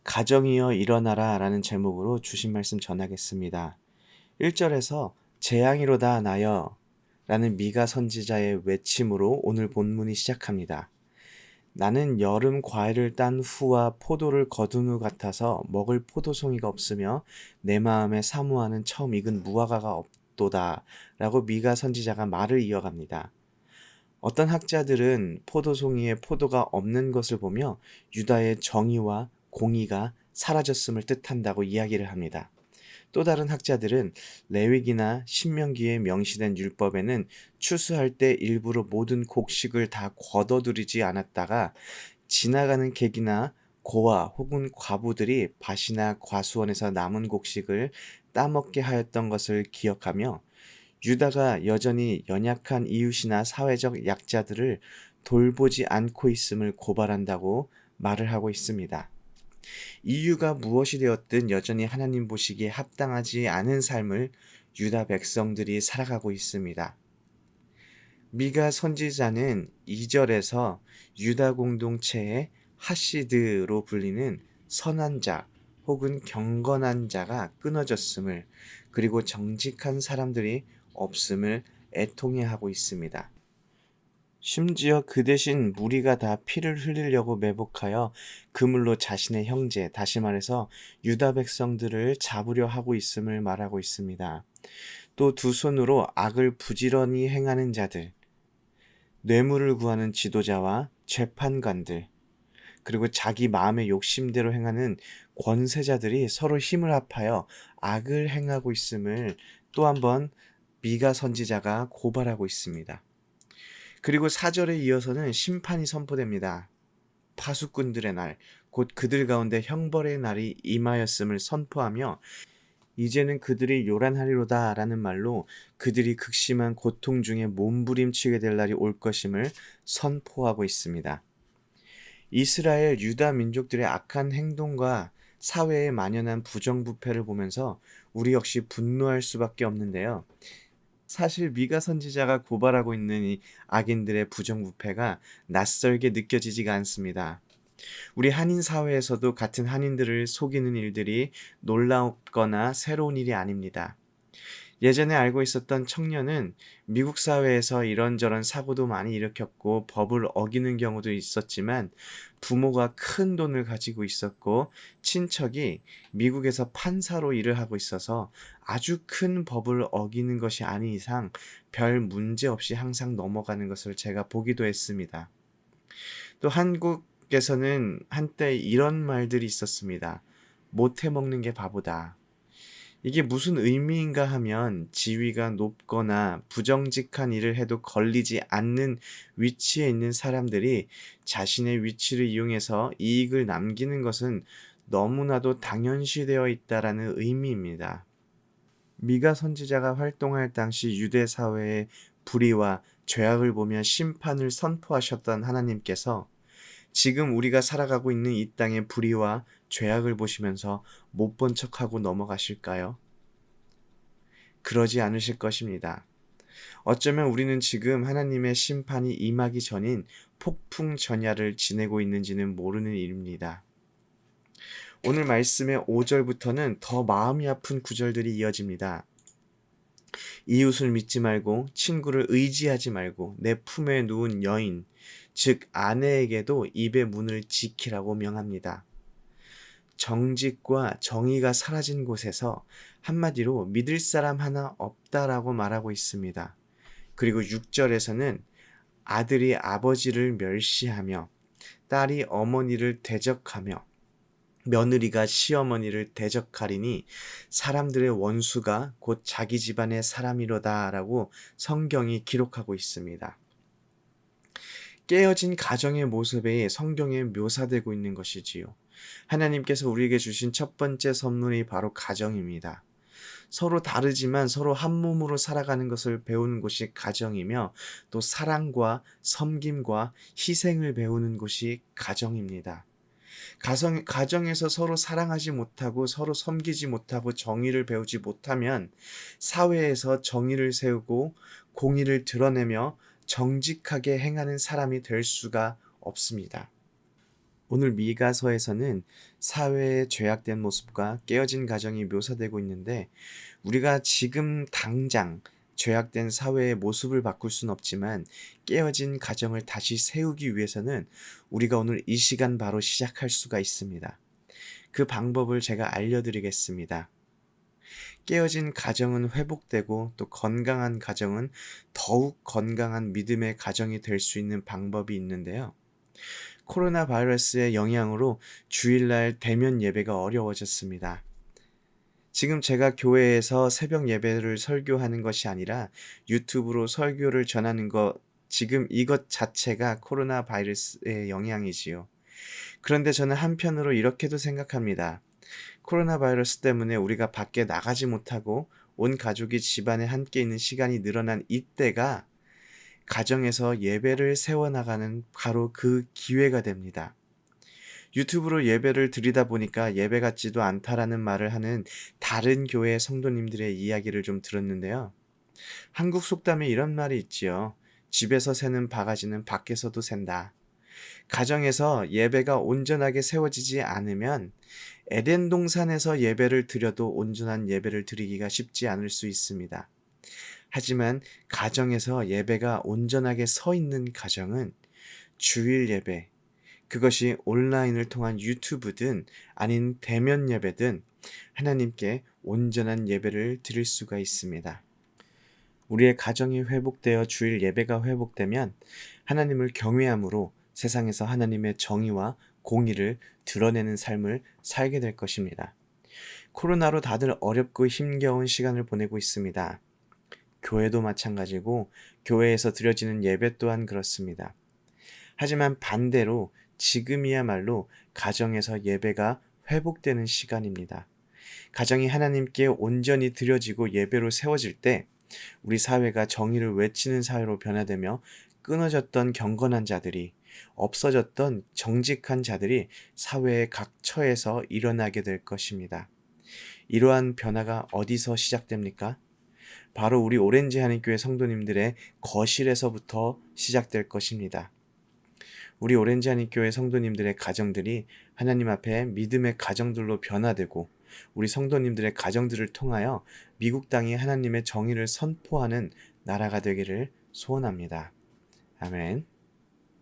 가정이여 일어나라 라는 제목으로 주신 말씀 전하겠습니다. 1절에서 재앙이로다 나여 라는 미가 선지자의 외침으로 오늘 본문이 시작합니다. 나는 여름 과일을 딴 후와 포도를 거둔 후 같아서 먹을 포도송이가 없으며 내 마음에 사모하는 처음 익은 무화과가 없도다 라고 미가 선지자가 말을 이어갑니다. 어떤 학자들은 포도송이에 포도가 없는 것을 보며 유다의 정의와 공의가 사라졌음을 뜻한다고 이야기를 합니다. 또 다른 학자들은 레위기나 신명기에 명시된 율법에는 추수할 때 일부러 모든 곡식을 다 걷어들이지 않았다가 지나가는 객이나 고아 혹은 과부들이 밭이나 과수원에서 남은 곡식을 따먹게 하였던 것을 기억하며 유다가 여전히 연약한 이웃이나 사회적 약자들을 돌보지 않고 있음을 고발한다고 말을 하고 있습니다. 이유가 무엇이 되었든 여전히 하나님 보시기에 합당하지 않은 삶을 유다 백성들이 살아가고 있습니다. 미가 선지자는 2절에서 유다 공동체의 하시드로 불리는 선한 자 혹은 경건한 자가 끊어졌음을, 그리고 정직한 사람들이 없음을 애통해하고 있습니다. 심지어 그 대신 무리가 다 피를 흘리려고 매복하여 그물로 자신의 형제, 다시 말해서 유다 백성들을 잡으려 하고 있음을 말하고 있습니다. 또 두 손으로 악을 부지런히 행하는 자들, 뇌물을 구하는 지도자와 재판관들, 그리고 자기 마음의 욕심대로 행하는 권세자들이 서로 힘을 합하여 악을 행하고 있음을 또 한번 미가 선지자가 고발하고 있습니다. 그리고 4절에 이어서는 심판이 선포됩니다. 파수꾼들의 날, 곧 그들 가운데 형벌의 날이 임하였음을 선포하며 이제는 그들이 요란하리로다 라는 말로 그들이 극심한 고통 중에 몸부림치게 될 날이 올 것임을 선포하고 있습니다. 이스라엘 유다 민족들의 악한 행동과 사회에 만연한 부정부패를 보면서 우리 역시 분노할 수밖에 없는데요. 사실 미가 선지자가 고발하고 있는 이 악인들의 부정부패가 낯설게 느껴지지가 않습니다. 우리 한인 사회에서도 같은 한인들을 속이는 일들이 놀랍거나 새로운 일이 아닙니다. 예전에 알고 있었던 청년은 미국 사회에서 이런저런 사고도 많이 일으켰고 법을 어기는 경우도 있었지만 부모가 큰 돈을 가지고 있었고 친척이 미국에서 판사로 일을 하고 있어서 아주 큰 법을 어기는 것이 아닌 이상 별 문제 없이 항상 넘어가는 것을 제가 보기도 했습니다. 또 한국에서는 한때 이런 말들이 있었습니다. 못해 먹는 게 바보다. 이게 무슨 의미인가 하면 지위가 높거나 부정직한 일을 해도 걸리지 않는 위치에 있는 사람들이 자신의 위치를 이용해서 이익을 남기는 것은 너무나도 당연시되어 있다라는 의미입니다. 미가 선지자가 활동할 당시 유대 사회의 불의와 죄악을 보며 심판을 선포하셨던 하나님께서 지금 우리가 살아가고 있는 이 땅의 불의와 죄악을 보시면서 못 본 척하고 넘어가실까요? 그러지 않으실 것입니다. 어쩌면 우리는 지금 하나님의 심판이 임하기 전인 폭풍 전야를 지내고 있는지는 모르는 일입니다. 오늘 말씀의 5절부터는 더 마음이 아픈 구절들이 이어집니다. 이웃을 믿지 말고 친구를 의지하지 말고 내 품에 누운 여인, 즉 아내에게도 입의 문을 지키라고 명합니다. 정직과 정의가 사라진 곳에서 한마디로 믿을 사람 하나 없다라고 말하고 있습니다. 그리고 6절에서는 아들이 아버지를 멸시하며 딸이 어머니를 대적하며 며느리가 시어머니를 대적하리니 사람들의 원수가 곧 자기 집안의 사람이로다라고 성경이 기록하고 있습니다. 깨어진 가정의 모습에 성경에 묘사되고 있는 것이지요. 하나님께서 우리에게 주신 첫 번째 선물이 바로 가정입니다. 서로 다르지만 서로 한 몸으로 살아가는 것을 배우는 곳이 가정이며 또 사랑과 섬김과 희생을 배우는 곳이 가정입니다. 가정에서 서로 사랑하지 못하고 서로 섬기지 못하고 정의를 배우지 못하면 사회에서 정의를 세우고 공의를 드러내며 정직하게 행하는 사람이 될 수가 없습니다. 오늘 미가서에서는 사회의 죄악된 모습과 깨어진 가정이 묘사되고 있는데 우리가 지금 당장 죄악된 사회의 모습을 바꿀 순 없지만 깨어진 가정을 다시 세우기 위해서는 우리가 오늘 이 시간 바로 시작할 수가 있습니다. 그 방법을 제가 알려드리겠습니다. 깨어진 가정은 회복되고 또 건강한 가정은 더욱 건강한 믿음의 가정이 될 수 있는 방법이 있는데요. 코로나 바이러스의 영향으로 주일날 대면 예배가 어려워졌습니다. 지금 제가 교회에서 새벽 예배를 설교하는 것이 아니라 유튜브로 설교를 전하는 것, 지금 이것 자체가 코로나 바이러스의 영향이지요. 그런데 저는 한편으로 이렇게도 생각합니다. 코로나 바이러스 때문에 우리가 밖에 나가지 못하고 온 가족이 집안에 함께 있는 시간이 늘어난 이때가 가정에서 예배를 세워나가는 바로 그 기회가 됩니다. 유튜브로 예배를 드리다 보니까 예배 같지도 않다라는 말을 하는 다른 교회 성도님들의 이야기를 좀 들었는데요. 한국 속담에 이런 말이 있지요. 집에서 새는 바가지는 밖에서도 샌다. 가정에서 예배가 온전하게 세워지지 않으면 에덴 동산에서 예배를 드려도 온전한 예배를 드리기가 쉽지 않을 수 있습니다. 하지만 가정에서 예배가 온전하게 서 있는 가정은 주일 예배, 그것이 온라인을 통한 유튜브든 아닌 대면 예배든 하나님께 온전한 예배를 드릴 수가 있습니다. 우리의 가정이 회복되어 주일 예배가 회복되면 하나님을 경외함으로 세상에서 하나님의 정의와 공의를 드러내는 삶을 살게 될 것입니다. 코로나로 다들 어렵고 힘겨운 시간을 보내고 있습니다. 교회도 마찬가지고 교회에서 드려지는 예배 또한 그렇습니다. 하지만 반대로 지금이야말로 가정에서 예배가 회복되는 시간입니다. 가정이 하나님께 온전히 드려지고 예배로 세워질 때 우리 사회가 정의를 외치는 사회로 변화되며 끊어졌던 경건한 자들이, 없어졌던 정직한 자들이 사회의 각 처에서 일어나게 될 것입니다. 이러한 변화가 어디서 시작됩니까? 바로 우리 오렌지 한인교회 성도님들의 거실에서부터 시작될 것입니다. 우리 오렌지 한인교회 성도님들의 가정들이 하나님 앞에 믿음의 가정들로 변화되고 우리 성도님들의 가정들을 통하여 미국 땅이 하나님의 정의를 선포하는 나라가 되기를 소원합니다. 아멘.